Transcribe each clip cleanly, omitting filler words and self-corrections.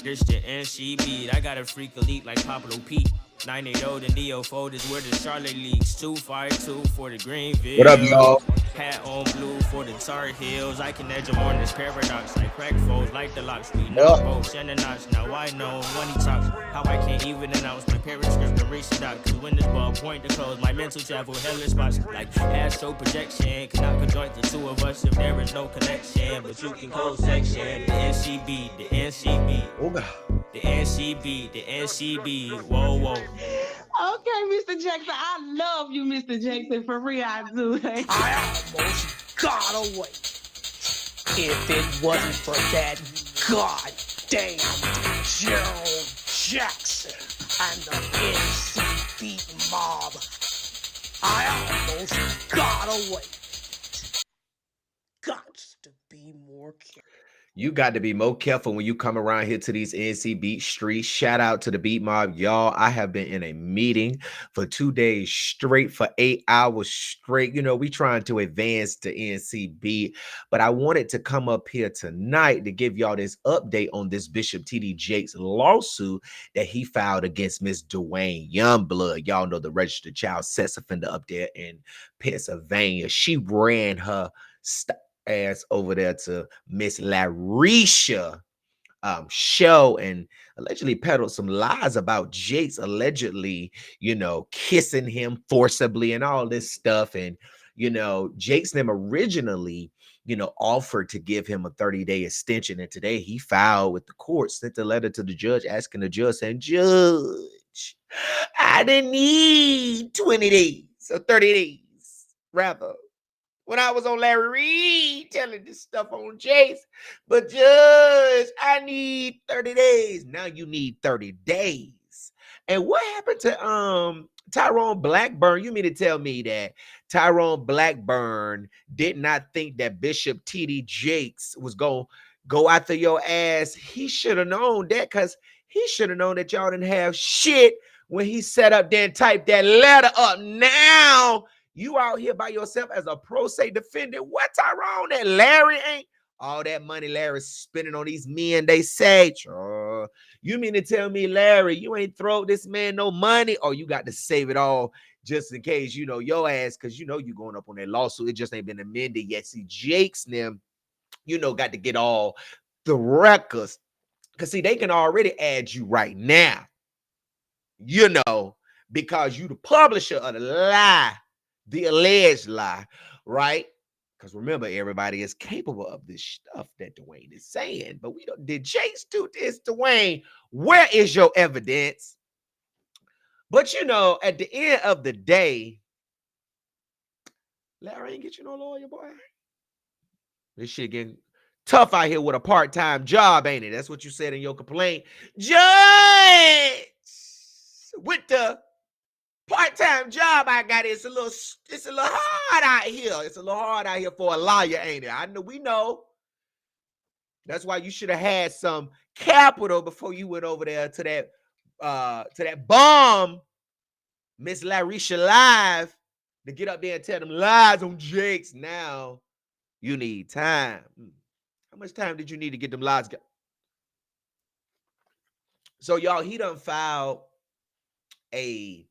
This the NCB. I got a freak elite like Pablo Pete. 980 the Neo folders where the Charlotte Leagues. 252 for the What up, Greenville. y'all? Hat on blue for the Tar Heels. I can edge them on this paradox like crack foes, like the locks. We know Well, both and the knots. Now I know when he talks how I can't even announce my parent script and reach the dot. Cause when this ball point to close, my mental travel hellish spots like astro projection. Cannot conjoint the two of us if there is no connection. But you can close section. The NCB, the NCB. oh God. The NCB, the NCB, whoa, whoa. Okay, Mr. Jackson, I love you, Mr. Jackson. For real, I do. I almost got away. If it wasn't for that goddamn Gerald Jackson and the NCB mob, I almost got away. Got to be more careful. You got to be more careful when you come around here to these NC Beat streets. Shout out to the Beat Mob, y'all. I have been in a meeting for 2 days straight, for 8 hours straight. You know, we trying to advance to NC Beat, but I wanted to come up here tonight to give y'all this update on this Bishop T.D. Jakes lawsuit that he filed against Miss Duane Youngblood. Y'all know the registered child sex offender up there in Pennsylvania. She ran her ass over there to Miss Larisha show and allegedly peddled some lies about Jakes allegedly, you know, kissing him forcibly and all this stuff. And, you know, Jakes them originally, you know, offered to give him a 30-day extension. And today he filed with the court, sent a letter to the judge asking the judge saying, Judge, I didn't need 20 days or 30 days, rather. When I was on Larry Reed telling this stuff on Jakes, but Judge, I need 30 days. Now you need 30 days. And what happened to Tyrone Blackburn? You mean to tell me that Tyrone Blackburn did not think that Bishop T.D. Jakes was going to go after your ass? He should have known that, because he should have known that y'all didn't have shit when he set up there and typed that letter up. Now you out here by yourself as a pro se defendant. What, Tyrone? That Larry ain't all that money Larry's spending on these men, they say. You mean to tell me, Larry, you ain't throw this man no money, or you got to save it all just in case, you know, your ass, because you know you going up on that lawsuit. It just ain't been amended yet. See, Jakes them, you know, got to get all the records, because see, they can already add you right now, you know, because you the publisher of the lie, the alleged lie, right? Because remember, everybody is capable of this stuff that Duane is saying. But we don't. Did Jakes do this, Duane? Where is your evidence? But you know, at the end of the day, Larry ain't get you no lawyer, boy. This shit getting tough out here with a part-time job, ain't it? That's what you said in your complaint, Judge. With the part-time job I got, it's a little hard out here. It's a little hard out here for a lawyer, ain't it? I know, we know. That's why you should have had some capital before you went over there to that bomb, Miss Larisha Live, to get up there and tell them lies on Jakes. Now you need time. How much time did you need to get them lies? So y'all, he done filed a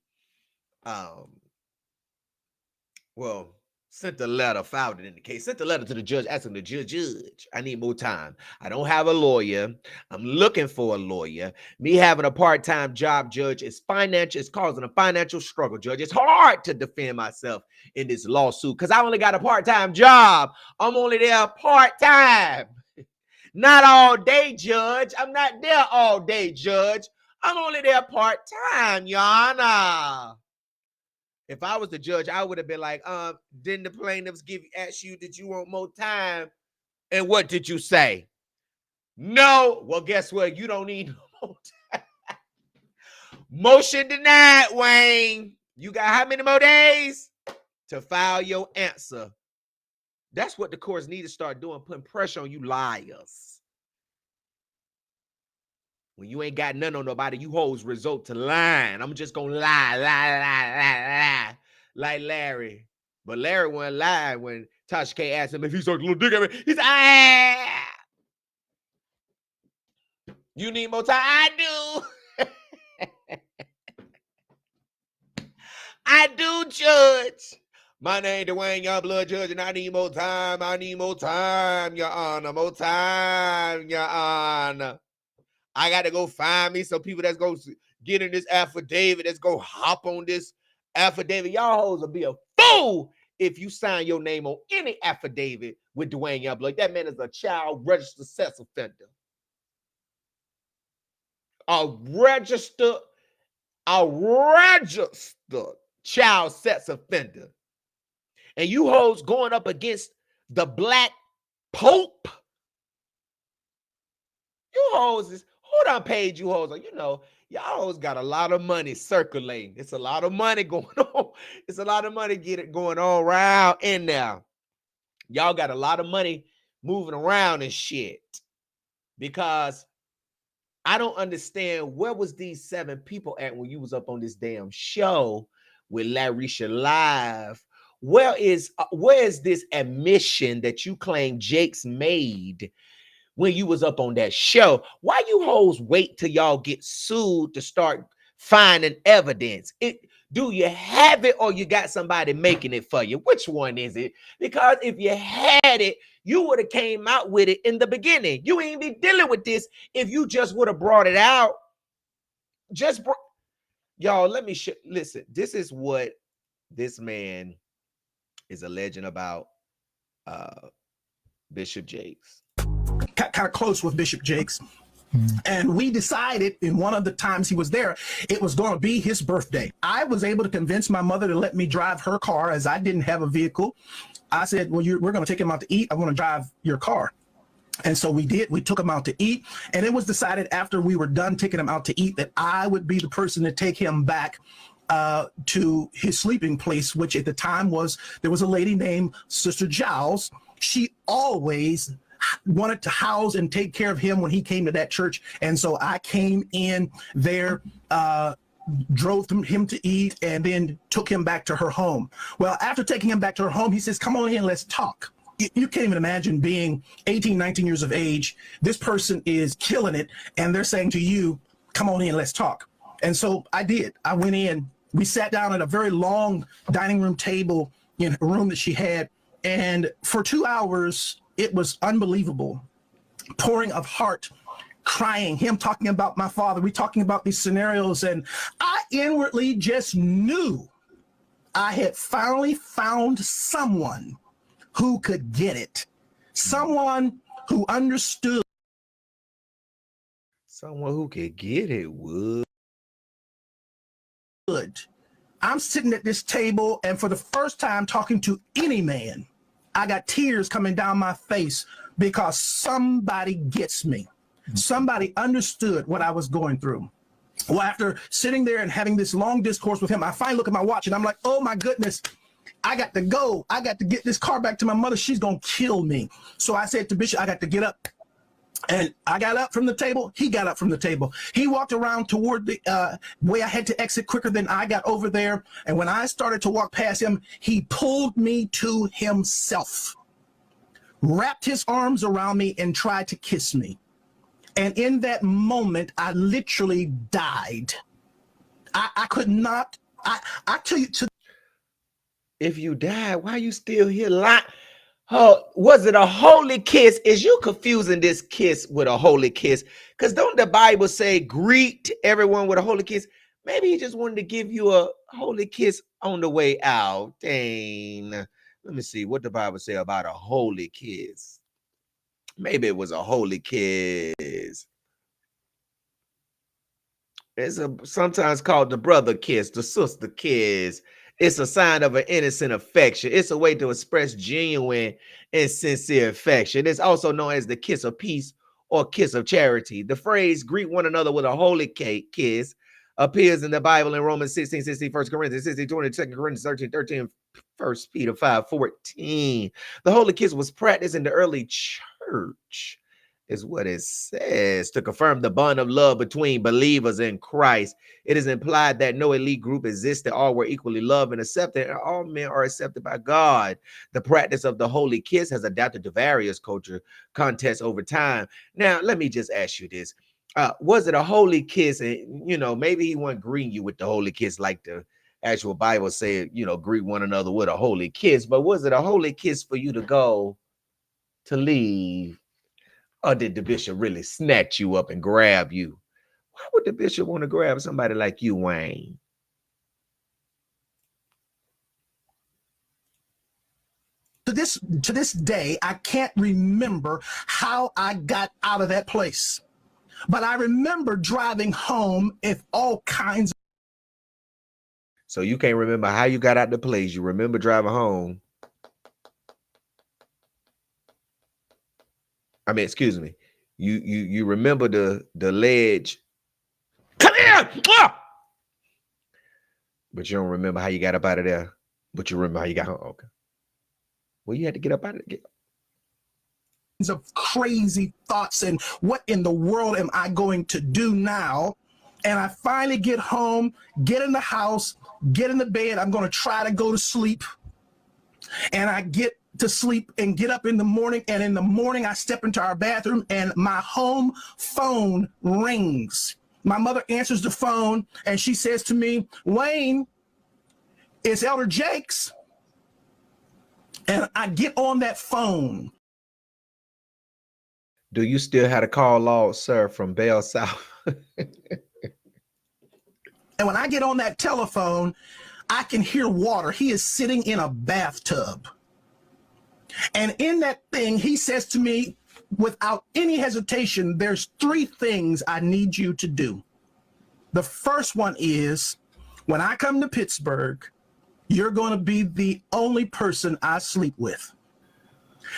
sent the letter, filed it in the case, sent the letter to the judge asking the judge, I need more time. I don't have a lawyer. I'm looking for a lawyer. Me having a part-time job, Judge, it's causing a financial struggle, Judge. It's hard to defend myself in this lawsuit because I only got a part-time job. I'm only there part-time. Not all day, Judge. I'm not there all day, Judge. I'm only there part-time, Your Honor. If I was the judge, I would have been like, didn't the plaintiffs ask you, did you want more time? And what did you say? No. Well, guess what? You don't need no more time. Motion denied, Wayne. You got how many more days to file your answer? That's what the courts need to start doing, putting pressure on you liars. When you ain't got none on nobody, you hoes resort to lying. I'm just going to lie, like Larry. But Larry wasn't lying when Tasha K asked him if he sucked a little dick at me. He said, You need more time? I do. I do, Judge. My name Duane Youngblood, Judge, and I need more time. I need more time, Your Honor. More time, Your Honor. I got to go find me some people that's going to get in this affidavit, that's going to hop on this affidavit. Y'all hoes will be a fool if you sign your name on any affidavit with Duane Youngblood. That man is a child registered sex offender. A registered child sex offender. And you hoes going up against the black pope. You hoes is, who done paid you hoes? You know, y'all hoes got a lot of money circulating. It's a lot of money going on. It's a lot of money going on around in there. Y'all got a lot of money moving around and shit. Because I don't understand, where was these 7 people at when you was up on this damn show with Larisha Live? Where is this admission that you claim Jakes made when you was up on that show? Why you hoes wait till y'all get sued to start finding evidence? Do you have it, or you got somebody making it for you? Which one is it? Because if you had it, you would have came out with it in the beginning. You ain't be dealing with this if you just would have brought it out. Y'all, let me listen. This is what this man is alleging about Bishop Jakes. Kind of close with Bishop Jakes. And we decided in one of the times he was there, it was going to be his birthday. I was able to convince my mother to let me drive her car, as I didn't have a vehicle. I said, well, we're going to take him out to eat. I want to drive your car. And so we did. We took him out to eat. And it was decided after we were done taking him out to eat that I would be the person to take him back to his sleeping place, which at the time there was a lady named Sister Giles. She always wanted to house and take care of him when he came to that church. And so I came in there, drove him to eat, and then took him back to her home. Well, after taking him back to her home, he says, come on in, let's talk. You can't even imagine being 18, 19 years of age. This person is killing it, and they're saying to you, come on in, let's talk. And so I did. I went in. We sat down at a very long dining room table in a room that she had. And for 2 hours, it was unbelievable. Pouring of heart, crying, him talking about my father. We talking about these scenarios. And I inwardly just knew I had finally found someone who could get it. Someone who understood. Someone who could get it would. I'm sitting at this table, and for the first time talking to any man, I got tears coming down my face because somebody gets me. Somebody understood what I was going through. Well, after sitting there and having this long discourse with him, I finally look at my watch and I'm like, oh my goodness, I got to go. I got to get this car back to my mother. She's going to kill me. So I said to Bishop, I got to get up. And I got up from the table. He got up from the table. He walked around toward the way I had to exit quicker than I got over there. And when I started to walk past him, he pulled me to himself, wrapped his arms around me, and tried to kiss me. And in that moment, I literally died. I could not. I tell you, if you died, why are you still here? Oh, was it a holy kiss? Is you confusing this kiss with a holy kiss? Because don't the Bible say greet everyone with a holy kiss? Maybe he just wanted to give you a holy kiss on the way out. Dang. Let me see what the Bible say about a holy kiss. Maybe it was a holy kiss. It's sometimes called the brother kiss, the sister kiss. It's a sign of an innocent affection. It's a way to express genuine and sincere affection. It's also known as the kiss of peace or kiss of charity. The phrase greet one another with a holy kiss appears in the Bible in Romans 16:16, 1 Corinthians 16:20, 2 Corinthians 13:13, 1 Peter 5:14. The holy kiss was practiced in the early church, is what it says, to confirm the bond of love between believers in Christ. It is implied that no elite group exists, that all were equally loved and accepted, and all men are accepted by God. The practice of the holy kiss has adapted to various culture contexts over time. Now, let me just ask you this. Was it a holy kiss? And you know, maybe he wasn't greeting you with the holy kiss like the actual Bible said, you know, greet one another with a holy kiss. But was it a holy kiss for you to go to leave? Or did the bishop really snatch you up and grab you? Why would the bishop want to grab somebody like you, Wayne? To this day, I can't remember how I got out of that place. But I remember driving home with all kinds. So you can't remember how you got out the place. You remember driving home. I mean, excuse me. You remember the ledge. Come here! Ah! But you don't remember how you got up out of there. But you remember how you got home. Okay. Well, you had to get up out of it. Of crazy thoughts and what in the world am I going to do now? And I finally get home, get in the house, get in the bed. I'm going to try to go to sleep. And I get to sleep and get up in the morning. And in the morning, I step into our bathroom and my home phone rings. My mother answers the phone and she says to me, Wayne, it's Elder Jakes. And I get on that phone. Do you still have a call log, sir, from Bell South? And when I get on that telephone, I can hear water. He is sitting in a bathtub. And in that thing, he says to me, without any hesitation, there's 3 things I need you to do. The first one is, when I come to Pittsburgh, you're going to be the only person I sleep with.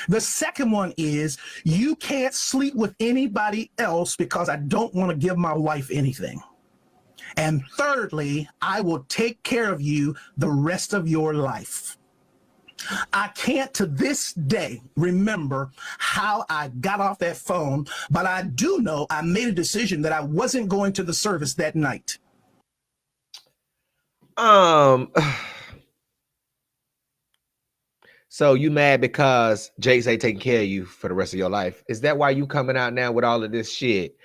The second one is, you can't sleep with anybody else because I don't want to give my wife anything. And thirdly, I will take care of you the rest of your life. I can't to this day remember how I got off that phone, but I do know I made a decision that I wasn't going to the service that night. So you mad because Jakes ain't taking care of you for the rest of your life? Is that why you coming out now with all of this shit?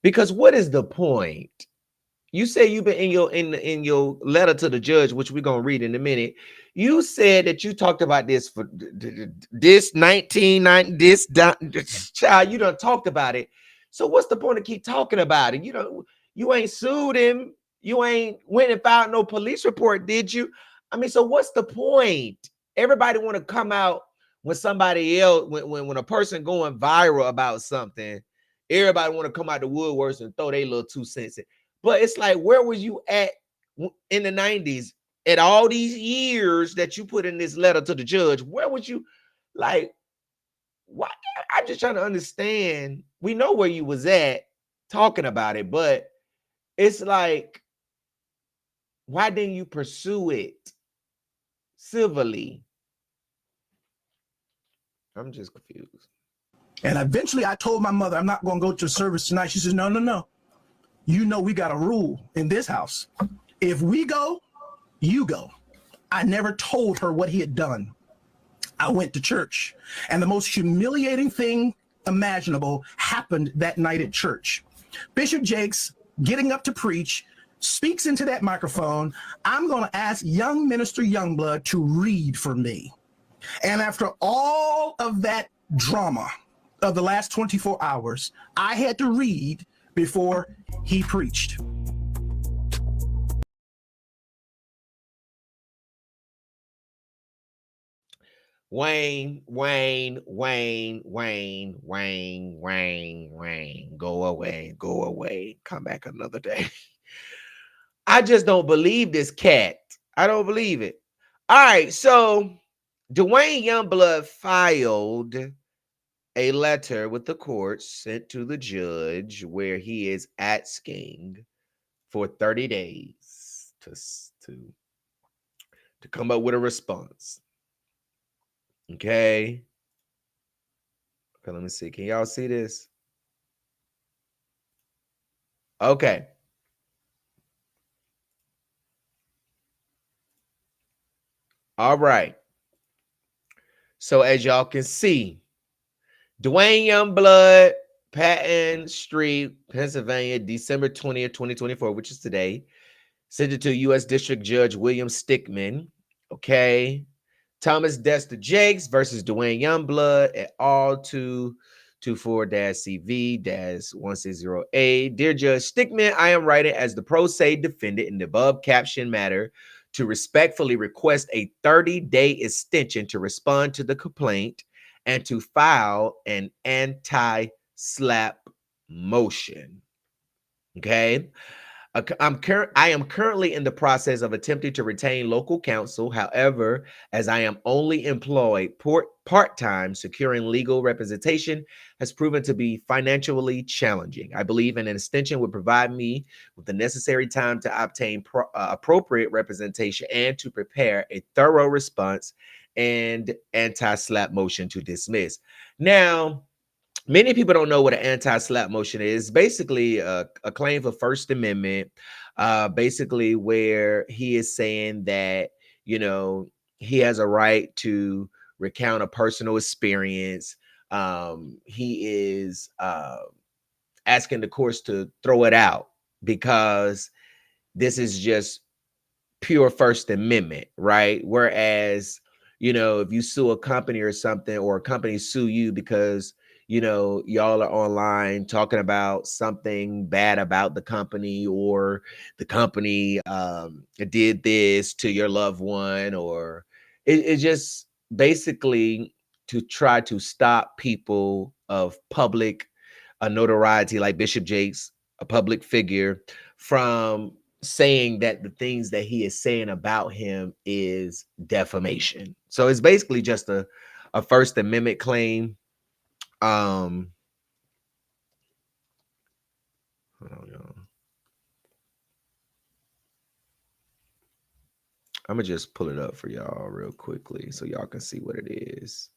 Because what is the point? You say you've been in your letter to the judge, which we're gonna read in a minute. You said that you talked about this for this 1990, this child. You done talked about it. So what's the point of keep talking about it? You know, you ain't sued him. You ain't went and filed no police report, did you? I mean, so what's the point? Everybody want to come out when somebody else, when a person going viral about something, everybody want to come out the woodworks and throw their little 2 cents in. But it's like, where was you at in the 90s at all these years that you put in this letter to the judge? Where was you? Like, why? I'm just trying to understand. We know where you was at talking about it, but it's like, why didn't you pursue it civilly? I'm just confused. And eventually I told my mother, I'm not going to go to service tonight. She says, no. You know, we got a rule in this house. If we go, you go. I never told her what he had done. I went to church, and the most humiliating thing imaginable happened that night at church. Bishop Jakes, getting up to preach, speaks into that microphone. I'm going to ask young minister Youngblood to read for me. And after all of that drama of the last 24 hours, I had to read before he preached. Wayne, go away, come back another day. I just don't believe this cat. I don't believe it. All right, so Duane Youngblood filed a letter with the court sent to the judge where he is asking for 30 days to come up with a response. Okay, let me see. Can y'all see this? Okay. All right. So as y'all can see, Duane Youngblood Patton Street, Pennsylvania, December 20th, 2024, which is today. Sent it to U.S. District Judge William Stickman. Okay. Thomas Dexter Jakes versus Duane Youngblood at all 224-CV-1608. Dear Judge Stickman, I am writing as the pro se defendant in the above caption matter to respectfully request a 30-day extension to respond to the complaint and to file an anti-SLAPP motion. Okay. I am currently in the process of attempting to retain local counsel. However, as I am only employed part-time, securing legal representation has proven to be financially challenging. I believe an extension would provide me with the necessary time to obtain appropriate representation and to prepare a thorough response and anti-SLAPP motion to dismiss. Now, many people don't know what an anti-SLAPP motion is. Basically, a claim for First Amendment, basically where he is saying that, he has a right to recount a personal experience. He is asking the courts to throw it out because this is just pure First Amendment, right? Whereas, if you sue a company or something, or a company sue you because, y'all are online talking about something bad about the company, or the company did this to your loved one, or it just basically to try to stop people of public notoriety like Bishop Jakes, a public figure, from saying that the things that he is saying about him is defamation. So it's basically just a First Amendment claim. Hold on, y'all. I'm gonna just pull it up for y'all real quickly so y'all can see what it is.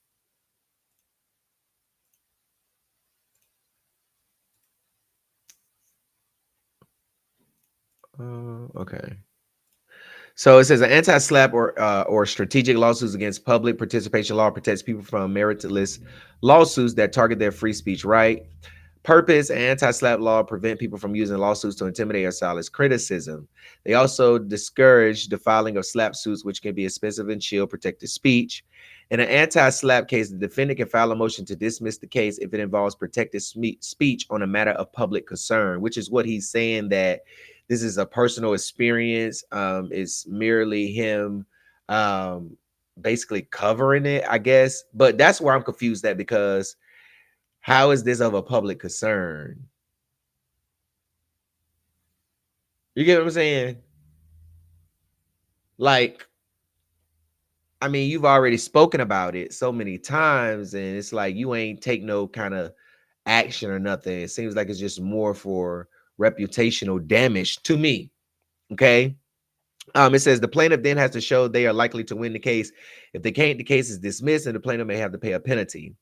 Okay. So it says an anti-SLAPP or strategic lawsuits against public participation law protects people from meritless lawsuits that target their free speech right. Purpose: anti-SLAPP law prevent people from using lawsuits to intimidate or silence criticism. They also discourage the filing of SLAPP suits, which can be expensive and chill protected speech. In an anti-SLAPP case, the defendant can file a motion to dismiss the case if it involves protected speech on a matter of public concern, which is what he's saying, that this is a personal experience. It's merely him basically covering it, I guess. But that's where I'm confused at, because how is this of a public concern? You get what I'm saying? Like, I mean, you've already spoken about it so many times, and it's like you ain't take no kind of action or nothing. It seems like it's just more for reputational damage to me. Okay. It says the plaintiff then has to show they are likely to win the case. If they can't, the case is dismissed, and the plaintiff may have to pay a penalty.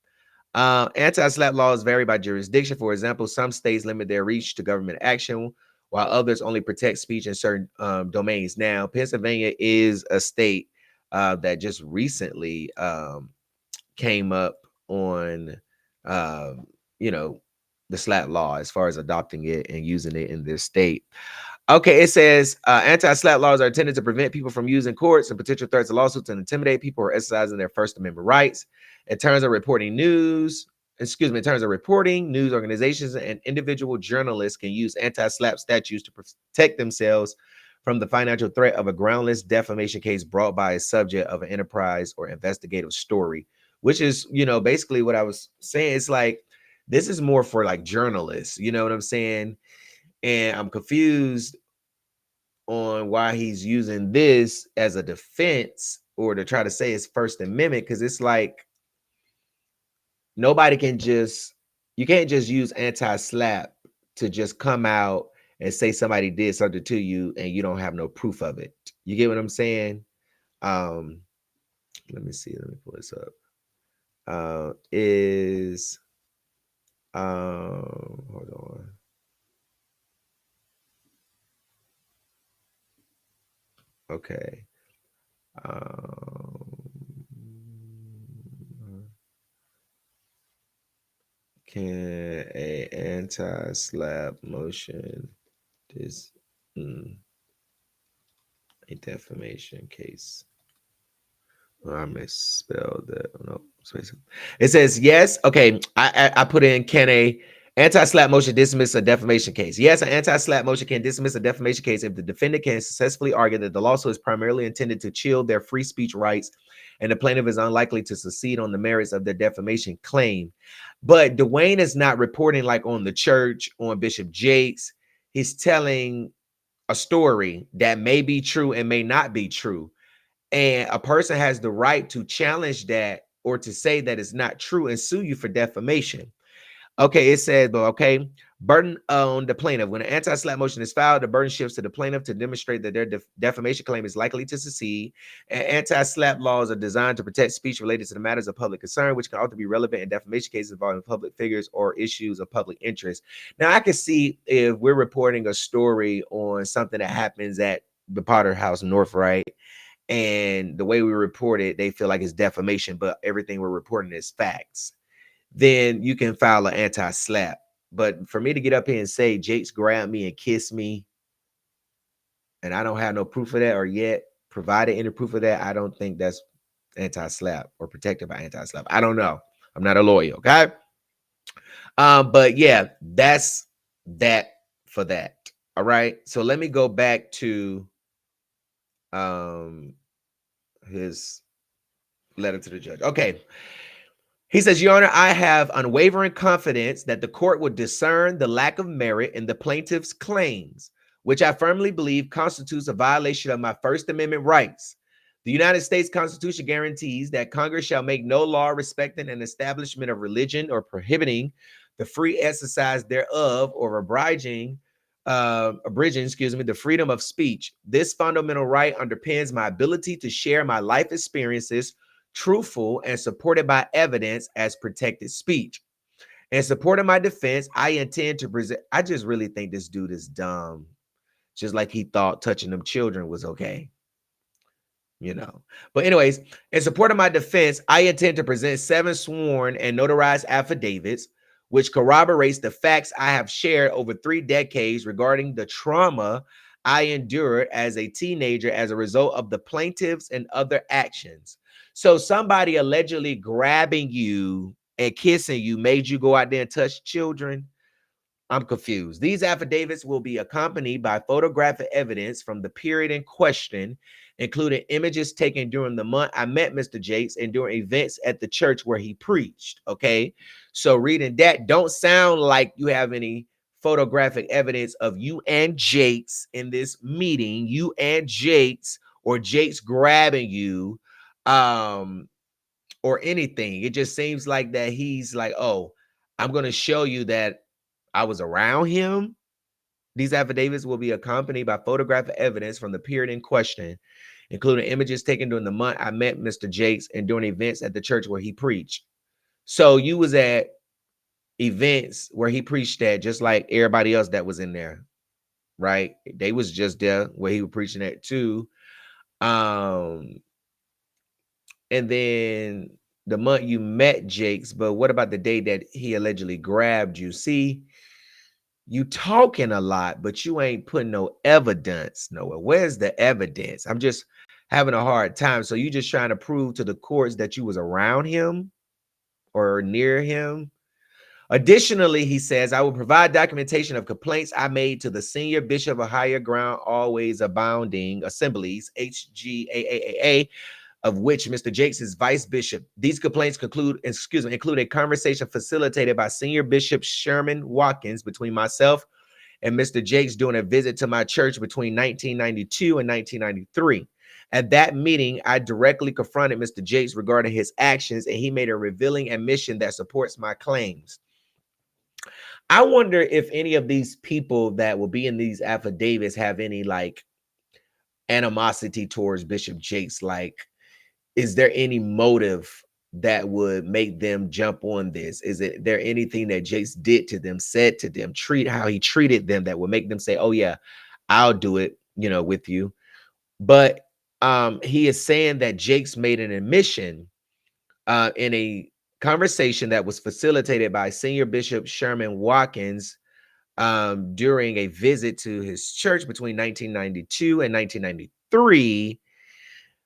Anti-SLAPP laws vary by jurisdiction. For example, some states limit their reach to government action, while others only protect speech in certain domains. Now, Pennsylvania is a state that just recently came up on, you know, the SLAPP law as far as adopting it and using it in their state. Okay, it says anti-SLAPP laws are intended to prevent people from using courts and potential threats of lawsuits and intimidate people who are exercising their First Amendment rights. In terms of reporting, news organizations and individual journalists can use anti-SLAPP statutes to protect themselves from the financial threat of a groundless defamation case brought by a subject of an enterprise or investigative story, which is, basically what I was saying. It's like, this is more for like journalists, you know what I'm saying? And I'm confused on why he's using this as a defense or to try to say it's First Amendment, because it's like you can't just use anti-SLAPP to just come out and say somebody did something to you and you don't have no proof of it. You get what I'm saying? Um, let me see. Let me pull this up. Hold on. Okay. Can a anti-SLAPP motion is a defamation case? Well, I misspelled that. No, it says yes. Okay, I put in, can a anti-SLAPP motion dismiss a defamation case? Yes, an anti-SLAPP motion can dismiss a defamation case if the defendant can successfully argue that the lawsuit is primarily intended to shield their free speech rights and the plaintiff is unlikely to succeed on the merits of their defamation claim. But Duane is not reporting like on the church, on Bishop Jakes. He's telling a story that may be true and may not be true. And a person has the right to challenge that or to say that it's not true and sue you for defamation. Okay, it says, but okay, burden on the plaintiff. When an anti-SLAPP motion is filed, the burden shifts to the plaintiff to demonstrate that their defamation claim is likely to succeed. And anti-SLAPP laws are designed to protect speech related to the matters of public concern, which can often be relevant in defamation cases involving public figures or issues of public interest. Now, I can see if we're reporting a story on something that happens at the Potter House North, right? And the way we report it, they feel like it's defamation, but everything we're reporting is facts. Then you can file an anti-SLAPP. But for me to get up here and say Jakes grabbed me and kissed me, and I don't have no proof of that or yet provided any proof of that, I don't think that's anti-SLAPP or protected by anti-SLAPP. I don't know. I'm not a lawyer, okay? But yeah, that's that for that. All right. So let me go back to his letter to the judge. Okay. He says, Your Honor, I have unwavering confidence that the court will discern the lack of merit in the plaintiff's claims, which I firmly believe constitutes a violation of my First Amendment rights. The United States Constitution guarantees that Congress shall make no law respecting an establishment of religion or prohibiting the free exercise thereof or abridging the freedom of speech. This fundamental right underpins my ability to share my life experiences, truthful and supported by evidence, as protected speech. In support of my defense, I intend to present. I just really think this dude is dumb. Just like he thought touching them children was okay. You know. But anyways, in support of my defense, I intend to present 7 sworn and notarized affidavits, which corroborates the facts I have shared over 3 decades regarding the trauma I endured as a teenager as a result of the plaintiffs and other actions. So somebody allegedly grabbing you and kissing you made you go out there and touch children? I'm confused. These affidavits will be accompanied by photographic evidence from the period in question, including images taken during the month I met Mr. Jakes and during events at the church where he preached. Okay. So reading that, don't sound like you have any photographic evidence of you and Jakes in this meeting, you and Jakes, or Jakes grabbing you, or anything. It just seems like that he's like, oh, I'm going to show you that I was around him. These affidavits will be accompanied by photographic evidence from the period in question, including images taken during the month I met Mr. Jakes and during events at the church where he preached. So you was at events where he preached at, just like everybody else that was in there, right? They was just there where he was preaching at too. And then the month you met Jakes, but what about the day that he allegedly grabbed you? See, you talking a lot, but you ain't putting no evidence nowhere. Where's the evidence? I'm just having a hard time. So you just trying to prove to the courts that you was around him or near him? Additionally, he says, I will provide documentation of complaints I made to the senior bishop of Higher Ground Always Abounding Assemblies, HGAAA, of which Mr. Jakes is vice bishop. These complaints include a conversation facilitated by Senior Bishop Sherman Watkins between myself and Mr. Jakes during a visit to my church between 1992 and 1993. At that meeting, I directly confronted Mr. Jakes regarding his actions, and he made a revealing admission that supports my claims. I wonder if any of these people that will be in these affidavits have any like animosity towards Bishop Jakes. Like, is there any motive that would make them jump on this? Is there anything that Jakes did to them, said to them, how he treated them that would make them say, oh yeah, I'll do it, with you? But he is saying that Jakes made an admission in a conversation that was facilitated by Senior Bishop Sherman Watkins during a visit to his church between 1992 and 1993.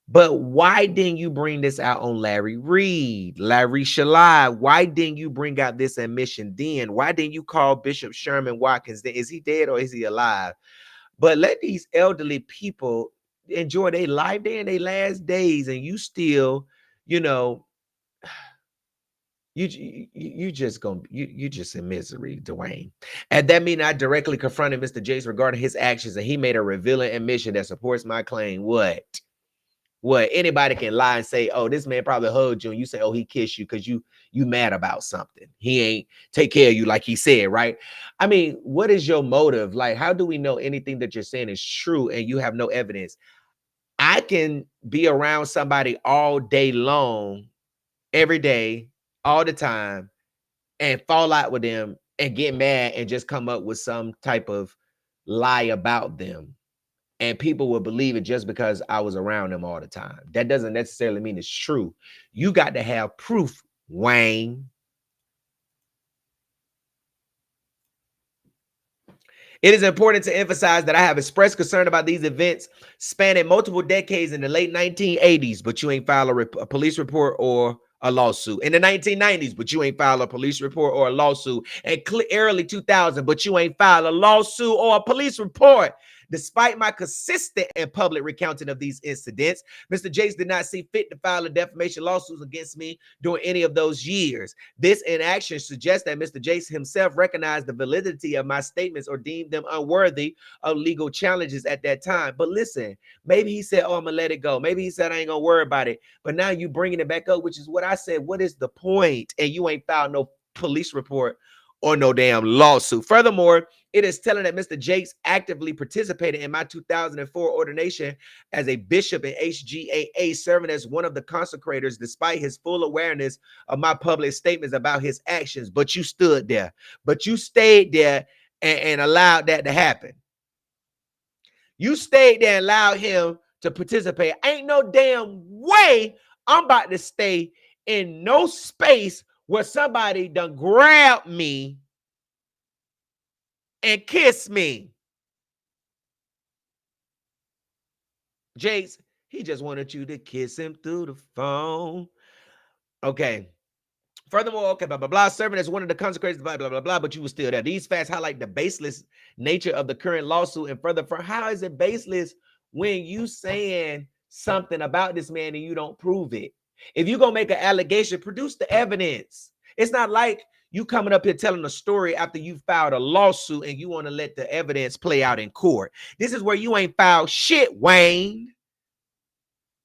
But why didn't you bring this out on Larry Reed, Larry Shalai? Why didn't you bring out this admission then? Why didn't you call Bishop Sherman Watkins then? Is he dead or is he alive? But let these elderly people enjoy their life. They're in their last days, and you still, you know, you just in misery, Duane. And that mean I directly confronted Mr. Jakes regarding his actions, and he made a revealing admission that supports my claim. What anybody can lie and say, oh, this man probably hugged you, and you say, oh, he kissed you because you mad about something. He ain't take care of you like he said, right? I mean, what is your motive? Like, how do we know anything that you're saying is true and you have no evidence? I can be around somebody all day long, every day, all the time, and fall out with them and get mad and just come up with some type of lie about them. And people will believe it just because I was around them all the time. That doesn't necessarily mean it's true. You got to have proof, Wayne. It is important to emphasize that I have expressed concern about these events spanning multiple decades in the late 1980s, but you ain't filed a police report or a lawsuit. In the 1990s, but you ain't filed a police report or a lawsuit. And early 2000, but you ain't filed a lawsuit or a police report. Despite my consistent and public recounting of these incidents, Mr. Jakes did not see fit to file a defamation lawsuit against me during any of those years. This inaction suggests that Mr. Jakes himself recognized the validity of my statements or deemed them unworthy of legal challenges at that time. But listen, maybe he said, oh, I'm gonna let it go. Maybe he said, I ain't gonna worry about it. But now you bringing it back up, which is what I said. What is the point? And you ain't filed no police report or no damn lawsuit. Furthermore, it is telling that Mr. Jakes actively participated in my 2004 ordination as a bishop in HGAA, serving as one of the consecrators despite his full awareness of my public statements about his actions. But you stood there. But you stayed there and allowed that to happen. You stayed there and allowed him to participate. Ain't no damn way I'm about to stay in no space where somebody done grabbed me and kissed me. Jakes, he just wanted you to kiss him through the phone. Okay. Furthermore, okay, blah, blah, blah, serving as one of the consecrated, blah, blah, blah, blah, but you were still there. These facts highlight the baseless nature of the current lawsuit. And further, how is it baseless when you saying something about this man and you don't prove it? If you're going to make an allegation, produce the evidence. It's not like you coming up here telling a story after you filed a lawsuit and you want to let the evidence play out in court. This is where you ain't filed shit, Wayne.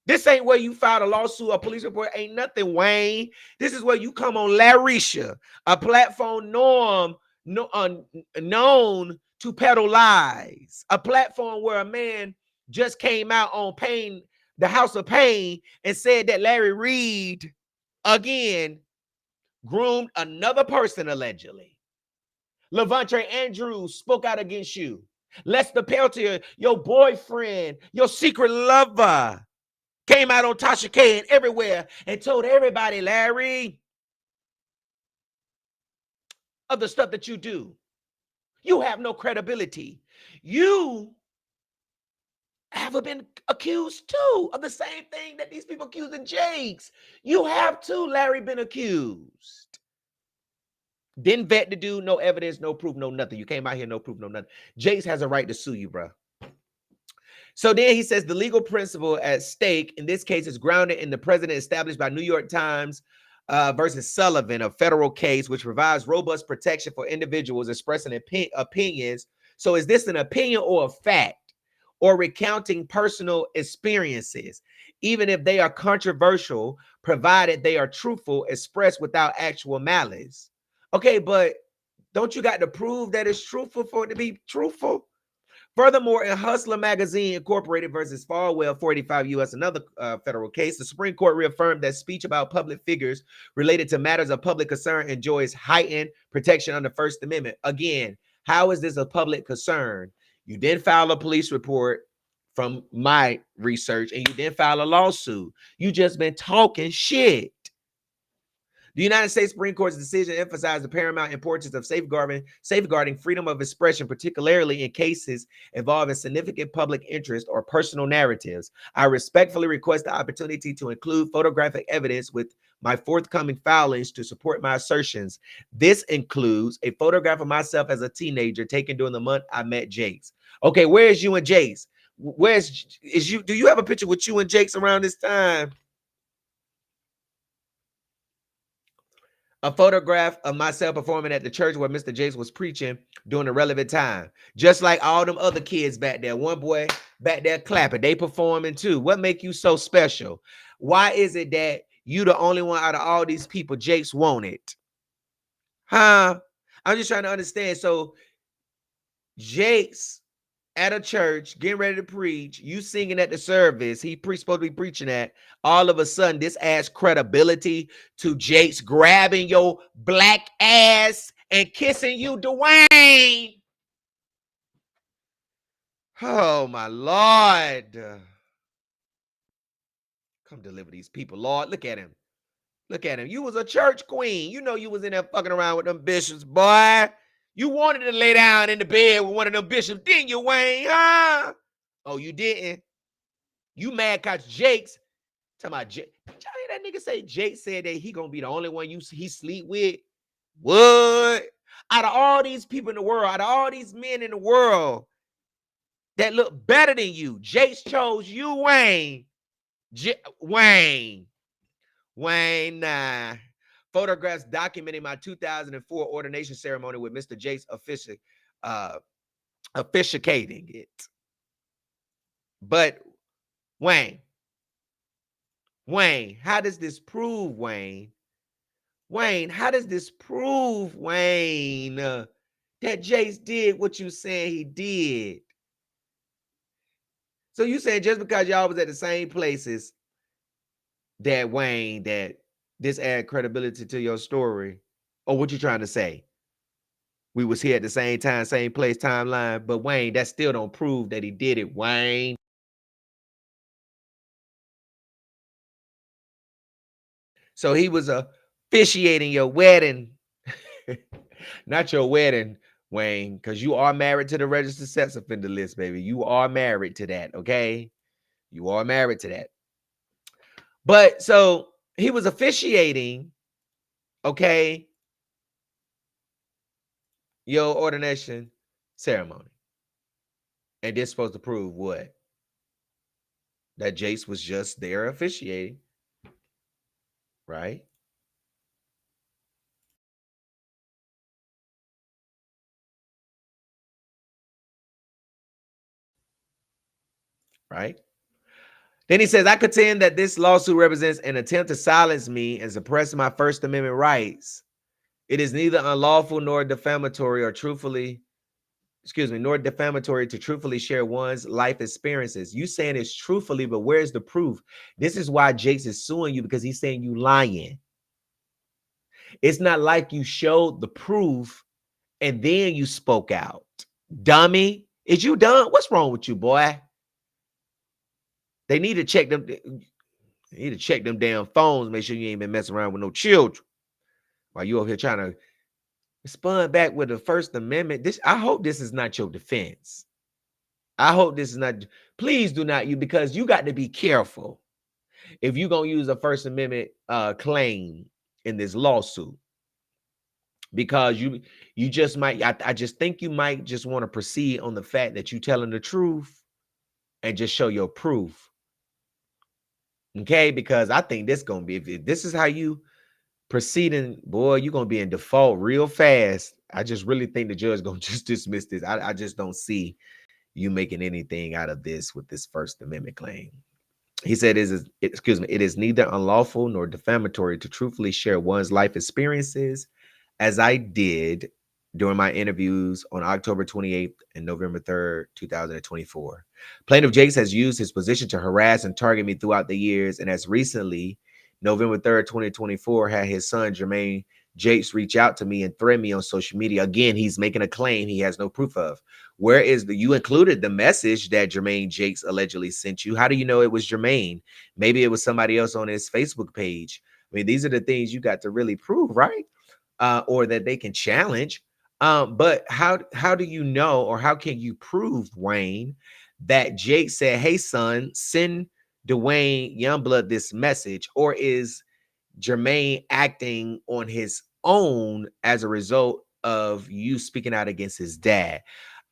This ain't where you filed a lawsuit or police report. Ain't nothing, Wayne. This is where you come on Larisha, a platform known to peddle lies, a platform where a man just came out on Pain, the House of Pain, and said that Larry Reed, again, groomed another person allegedly. Levante Andrews spoke out against you. Lester Peltier, your boyfriend, your secret lover, came out on Tasha K and everywhere and told everybody, Larry, of the stuff that you do. You have no credibility. You have been accused too of the same thing that these people accusing Jakes. You have too, Larry, been accused. Didn't vet the dude, no evidence, no proof, no nothing. You came out here, no proof, no nothing. Jakes has a right to sue you, bro. So then he says the legal principle at stake in this case is grounded in the precedent established by New York Times versus Sullivan, a federal case which provides robust protection for individuals expressing opinions. So is this an opinion or a fact, or recounting personal experiences, even if they are controversial, provided they are truthful, expressed without actual malice? Okay, but don't you got to prove that it's truthful for it to be truthful? Furthermore, in Hustler Magazine Incorporated versus Falwell 45 U.S., another federal case, the Supreme Court reaffirmed that speech about public figures related to matters of public concern enjoys heightened protection under the First Amendment. Again, how is this a public concern? You didn't file a police report from my research, and you didn't file a lawsuit. You just been talking shit. The United States Supreme Court's decision emphasized the paramount importance of safeguarding freedom of expression, particularly in cases involving significant public interest or personal narratives. I respectfully request the opportunity to include photographic evidence with my forthcoming filings to support my assertions. This includes a photograph of myself as a teenager taken during the month I met Jakes. Okay, where's you and Jakes? Do you have a picture with you and Jakes around this time? A photograph of myself performing at the church where Mr. Jakes was preaching during the relevant time. Just like all them other kids back there. One boy back there clapping. They performing too. What make you so special? Why is it that you the only one out of all these people Jakes wanted? Huh? I'm just trying to understand. So Jakes at a church, getting ready to preach, you singing at the service, supposed to be preaching at, all of a sudden, this adds credibility to Jakes grabbing your black ass and kissing you, Duane. Oh, my Lord. Come deliver these people, Lord. Look at him. Look at him. You was a church queen. You know you was in there fucking around with them bishops, boy. You wanted to lay down in the bed with one of them bishops, didn't you, Wayne? Huh? Oh, you didn't? You mad cause Jakes, talking about Jake. Did y'all hear that nigga say Jake said that he gonna be the only one he sleep with? What? Out of all these people in the world, out of all these men in the world that look better than you, Jakes chose you, Wayne. Wayne, nah. Photographs documenting my 2004 ordination ceremony with Mr. Jakes officiating it. But Wayne, how does this prove, Wayne? How does this prove, Wayne, that Jakes did what you saying he did? So you saying just because y'all was at the same places that Wayne, that this add credibility to your story? Or what you trying to say? We was here at the same time, same place, timeline, but Wayne, that still don't prove that he did it, Wayne. So he was officiating your wedding. Not your wedding, Wayne, because you are married to the registered sex offender list, baby. You are married to that, okay? You are married to that. But so he was officiating, okay, your ordination ceremony. And this supposed to prove what? That Jace was just there officiating, right? Right? Then he says, I contend that this lawsuit represents an attempt to silence me and suppress my First Amendment rights. It is neither unlawful nor defamatory or nor defamatory to truthfully share one's life experiences. You saying it's truthfully, but where's the proof? This is why Jakes is suing you, because he's saying you lying. It's not like you showed the proof and then you spoke out. Dummy, is you done? What's wrong with you, boy? They need to check them. They need to check them damn phones. Make sure you ain't been messing around with no children while you over here trying to respond back with the First Amendment. I hope this is not your defense. I hope this is not. Please do not because you got to be careful if you're gonna use a First Amendment claim in this lawsuit, because you just might. I just think you might just want to proceed on the fact that you telling the truth and just show your proof. Okay, because I think this gonna be, if this is how you proceeding, boy, you're gonna be in default real fast. I just really think the judge gonna just dismiss this. I just don't see you making anything out of this with this First Amendment claim. He said, it is neither unlawful nor defamatory to truthfully share one's life experiences, as I did during my interviews on October 28th and November 3rd, 2024. Plaintiff Jakes has used his position to harass and target me throughout the years, and as recently, November 3rd, 2024, had his son, Jermaine Jakes, reach out to me and threaten me on social media. Again, he's making a claim he has no proof of. Where is you included the message that Jermaine Jakes allegedly sent you. How do you know it was Jermaine? Maybe it was somebody else on his Facebook page. I mean, these are the things you got to really prove, right? Or that they can challenge. But how do you know, or how can you prove, Wayne, that Jake said, "Hey son, send Duane Youngblood this message," or is Jermaine acting on his own as a result of you speaking out against his dad?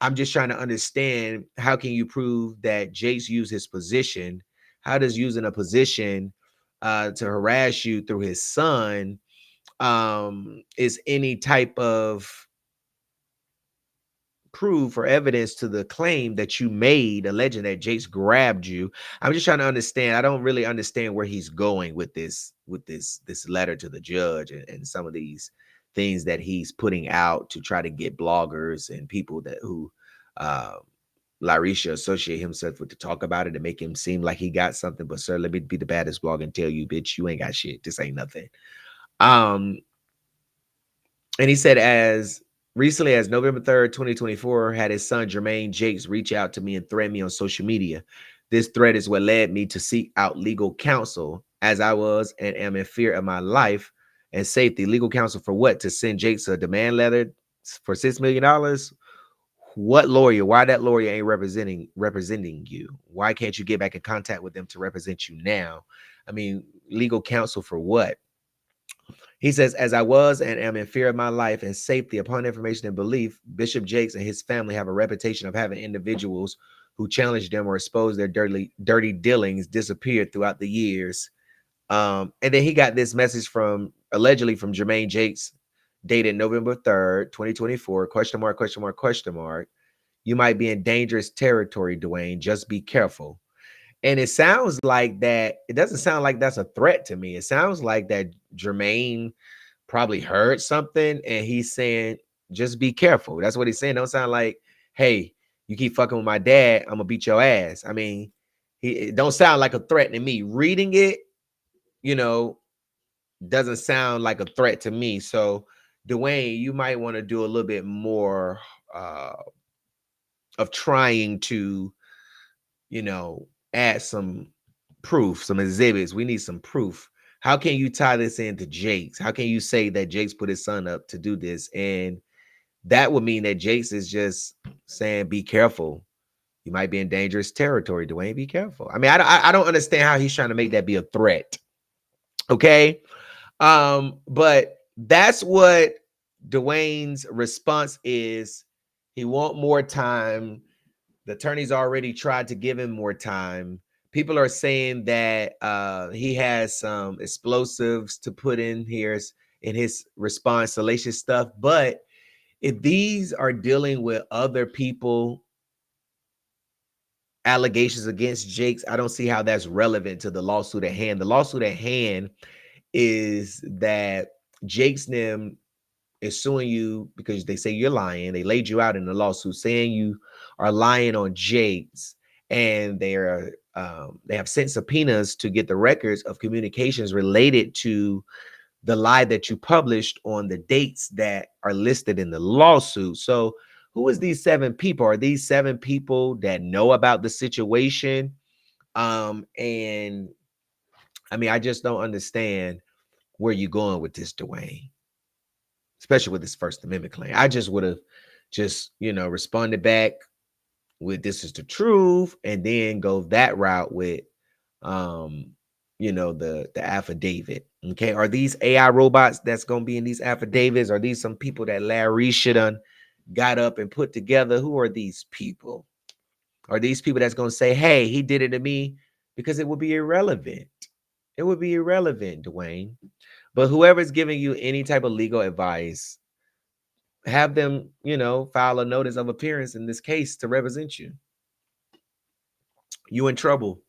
I'm just trying to understand, how can you prove that Jake's used his position? How does using a position to harass you through his son is any type of proof or evidence to the claim that you made, alleging that Jace grabbed you? I'm just trying to understand. I don't really understand where he's going with this letter to the judge, and some of these things that he's putting out to try to get bloggers and people that who uh Larisha associate himself with to talk about it and make him seem like he got something. But sir, let me be the baddest blogger and tell you, bitch, you ain't got shit. This ain't nothing. And he said, as recently as November 3rd, 2024, had his son Jermaine Jakes reach out to me and threaten me on social media. This threat is what led me to seek out legal counsel, as I was and am in fear of my life and safety. Legal counsel for what? To send Jakes a demand letter for $6 million? What lawyer? Why that lawyer ain't representing you? Why can't you get back in contact with them to represent you now? I mean, legal counsel for what? He says, as I was and am in fear of my life and safety upon information and belief, Bishop Jakes and his family have a reputation of having individuals who challenge them or expose their dirty dealings disappeared throughout the years. And then he got this message from, allegedly from Jermaine Jakes, dated November 3rd, 2024, question mark, question mark, question mark. You might be in dangerous territory, Duane. Just be careful. And it sounds like that. It doesn't sound like that's a threat to me. It sounds like that Jermaine probably heard something and he's saying, just be careful. That's what he's saying. Don't sound like, hey, you keep fucking with my dad, I'm gonna beat your ass. I mean, it don't sound like a threat to me. Reading it, you know, doesn't sound like a threat to me. So, Duane, you might want to do a little bit more of trying to, add some proof, some exhibits. We need some proof. How can you tie this into Jake's? How can you say that Jake's put his son up to do this? And that would mean that Jake's is just saying, be careful. You might be in dangerous territory, Duane. Be careful. I mean, I don't understand how he's trying to make that be a threat. Okay. But that's what Duane's response is. He want more time. The attorney's already tried to give him more time. People are saying that he has some explosives to put in here in his response, salacious stuff. But if these are dealing with other people, allegations against Jakes, I don't see how that's relevant to the lawsuit at hand. The lawsuit at hand is that Jake's them is suing you because they say you're lying. They laid you out in the lawsuit saying you are lying on Jake's, and they have sent subpoenas to get the records of communications related to the lie that you published on the dates that are listed in the lawsuit. So who is these 7 people? Are these 7 people that know about the situation? And I mean, I just don't understand where you're going with this, Duane, especially with this First Amendment claim. I just would have responded back with this is the truth, and then go that route with the affidavit. Okay, are these AI robots that's gonna be in these affidavits? Are these some people that Larry should have got up and put together? Who are these people? Are these people that's gonna say, hey, he did it to me? Because it would be irrelevant. It would be irrelevant, Duane. But whoever's giving you any type of legal advice, have them, file a notice of appearance in this case to represent you. You in trouble.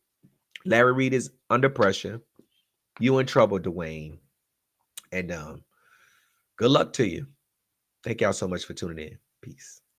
Larry Reed is under pressure. You in trouble, Duane. And good luck to you. Thank y'all so much for tuning in. Peace.